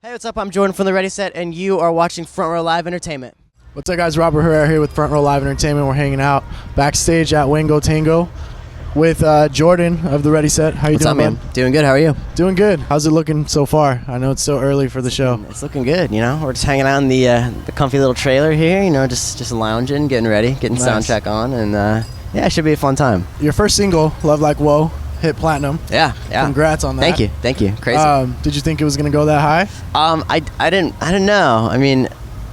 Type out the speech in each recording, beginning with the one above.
Hey, what's up? I'm Jordan from the Ready Set, and you are watching Front Row Live Entertainment. What's up, guys? Robert Herrera here with Front Row Live Entertainment. We're hanging out backstage at Wango Tango with Jordan of the Ready Set. How you What's doing, up, man? man? Doing good. How are you? Doing good. How's it looking so far? I know it's still early for the show. It's looking good. You know, we're just hanging out in the comfy little trailer here. You know, just lounging, getting ready, getting Nice. sound check on, and yeah, it should be a fun time. Your first single, Love Like Whoa, hit platinum. Yeah. Congrats on that. Thank you. Crazy. Did you think it was going to go that high? I didn't know.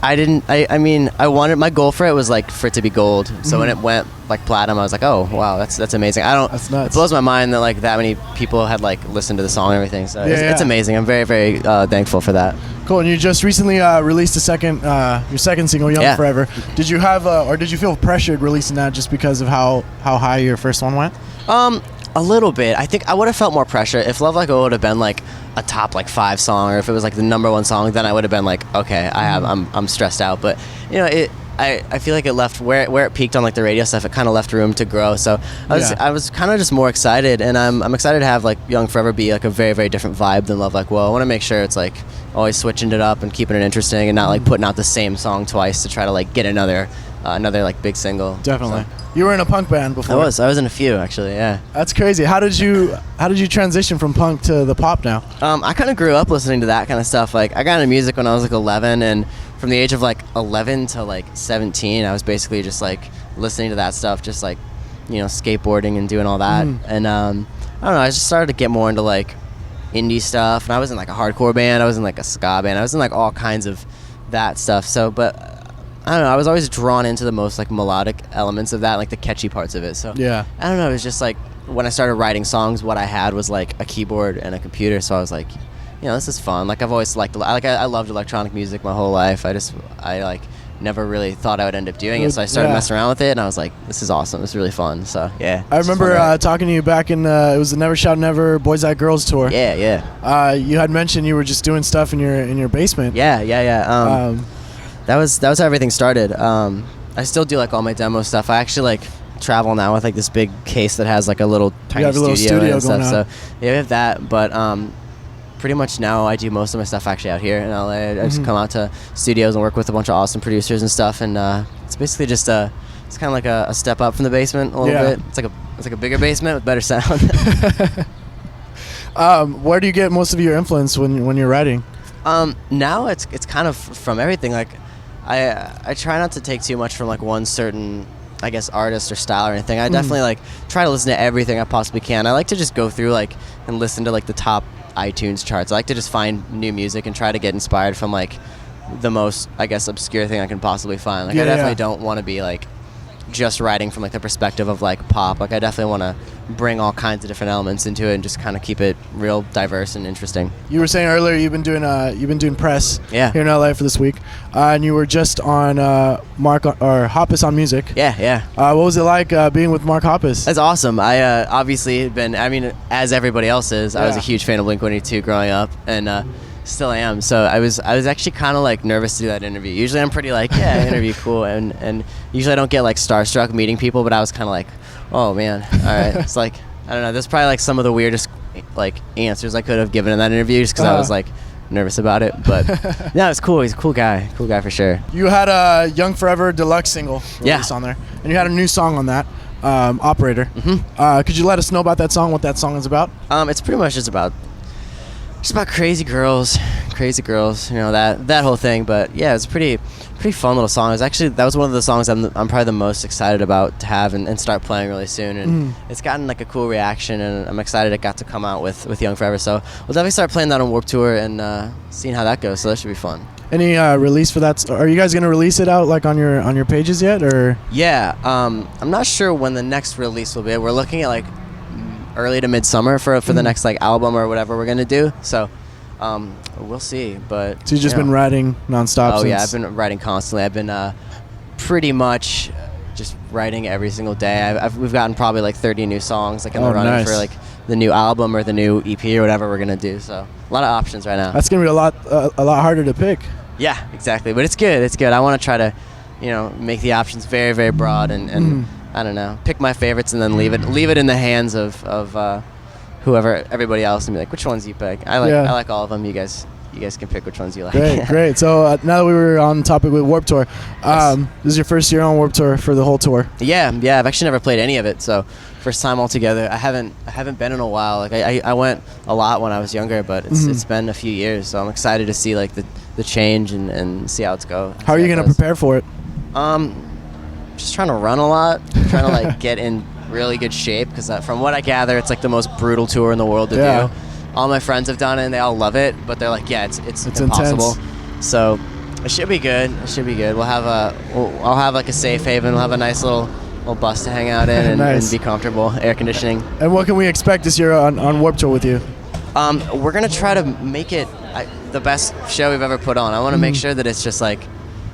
I wanted, my goal for it was like for it to be gold. So when it went like platinum, I was like, oh wow, that's amazing. That's nuts. It blows my mind that like that many people had like listened to the song and everything. So it's amazing. I'm very very thankful for that. Cool. And you just recently released your second single, Young Yeah. Forever. Did you have or did you feel pressured releasing that just because of how high your first one went? A little bit. I think I would have felt more pressure if Love Like It would have been like a top like 5 song, or if it was like the #1 song. Then I would have been like, okay, I'm stressed out. But you know, I feel like it left where it peaked on like the radio stuff. It kind of left room to grow. So I was kind of just more excited, and I'm excited to have like Young Forever be like a very very different vibe than Love Like Whoa. I want to make sure it's like always switching it up and keeping it interesting, and not like putting out the same song twice to try to like get another like big single. Definitely. So. You were in a punk band before. I was in a few actually. Yeah. That's crazy. How did you transition from punk to the pop now? I kind of grew up listening to that kind of stuff. Like I got into music when I was like 11, and from the age of like 11 to like 17, I was basically just like listening to that stuff, just like, you know, skateboarding and doing all that. And I don't know, I just started to get more into like indie stuff, and I was in like a hardcore band, I was in like a ska band, I was in like all kinds of that stuff. So, but I don't know, I was always drawn into the most like melodic elements of that, like the catchy parts of it. So Yeah. I don't know, it was just like when I started writing songs, what I had was like a keyboard and a computer. So I was like, you know, this is fun. Like I've always liked, I loved electronic music my whole life. I like never really thought I would end up doing it. So I started messing around with it, and I was like, this is awesome. It's really fun. So yeah. I remember talking to you back in it was the Never Shout Never Boys That Girls tour. Yeah. You had mentioned you were just doing stuff in your basement. Yeah. That was how everything started. I still do like all my demo stuff. I actually like travel now with like this big case that has like a little tiny studio and stuff. So yeah, we have that. But pretty much now I do most of my stuff actually out here in LA. I just come out to studios and work with a bunch of awesome producers and stuff. And it's basically just it's kind of like a step up from the basement a little bit. It's like a bigger basement with better sound. Where do you get most of your influence when you're writing? Now it's kind of from everything. Like I try not to take too much from like one certain, I guess, artist or style or anything. I definitely like try to listen to everything I possibly can. I like to just go through like and listen to like the top iTunes charts. I like to just find new music and try to get inspired from like the most, I guess, obscure thing I can possibly find. Like I definitely don't want to be like just writing from like the perspective of like pop. Like I definitely want to bring all kinds of different elements into it and just kind of keep it real diverse and interesting. You were saying earlier you've been doing press here in LA for this week, and you were just on Mark or Hoppus on Music. Yeah. What was it like being with Mark Hoppus? That's awesome. I obviously had been, I mean, as everybody else is, I was a huge fan of Blink-182 growing up, and still am. So I was actually kind of like nervous to do that interview. Usually I'm pretty like, yeah, interview cool, and usually I don't get like starstruck meeting people, but I was kind of like, oh man, all right. It's like, I don't know, there's probably like some of the weirdest like answers I could have given in that interview just because I was like nervous about it, but no, it's cool. He's a cool guy for sure. You had a Young Forever deluxe single released on there, and you had a new song on that, Operator. Could you let us know about that song, what that song is about? It's pretty much just about crazy girls, you know, that whole thing. But yeah, it's a pretty fun little song. That was one of the songs I'm probably the most excited about to have and start playing really soon. And it's gotten like a cool reaction, and I'm excited it got to come out with Young Forever. So we'll definitely start playing that on Warped Tour and seeing how that goes. So that should be fun. Any release for that? Are you guys gonna release it out like on your pages yet, or? Yeah, I'm not sure when the next release will be. We're looking at like early to midsummer for the next like album or whatever we're gonna do. So we'll see. But so you've just been writing nonstop? Oh yeah, I've been writing constantly. I've been pretty much just writing every single day. We've gotten probably like 30 new songs like in the running for like the new album or the new EP or whatever we're gonna do. So a lot of options right now. That's gonna be a lot harder to pick. Yeah, exactly. But it's good. I want to try to, you know, make the options very very broad and I don't know, pick my favorites and then leave it in the hands of whoever, everybody else, and be like, which ones you pick? I like all of them. You guys You guys can pick which ones you like. Great, great. So now that we were on topic with Warped Tour, this is your first year on Warped Tour for the whole tour. Yeah. I've actually never played any of it, so first time altogether. I haven't been in a while. Like I went a lot when I was younger, but it's been a few years, so I'm excited to see like the change and see how it's go. How are you gonna prepare for it? Just trying to run a lot, trying to like get in really good shape, because from what I gather, it's like the most brutal tour in the world to do. All my friends have done it and they all love it, but they're like, yeah, it's impossible. Intense. So it should be good. I'll have like a safe haven. We'll have a nice little bus to hang out in and, Nice. and be comfortable, air conditioning. And what can we expect this year on Warped Tour with you? We're gonna try to make it the best show we've ever put on. I want to make sure that it's just like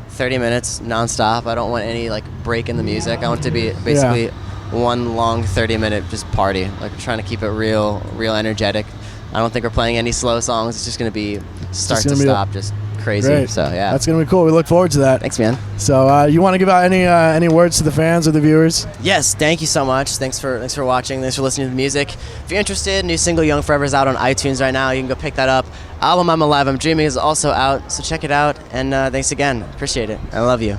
30 minutes nonstop. I don't want any like break in the music. I want it to be basically one long 30-minute just party. Like we're trying to keep it real energetic. I don't think we're playing any slow songs. It's just gonna be start to stop, just crazy. Great. So yeah, That's gonna be cool. We look forward to that. Thanks, man. So you want to give out any words to the fans or the viewers? Yes, thank you so much. Thanks for watching. Thanks for listening to the music. If you're interested, new single Young Forever is out on iTunes right now. You can go pick that up. Album I'm Alive, I'm Dreaming is also out, so check it out. And thanks again. Appreciate it. I love you.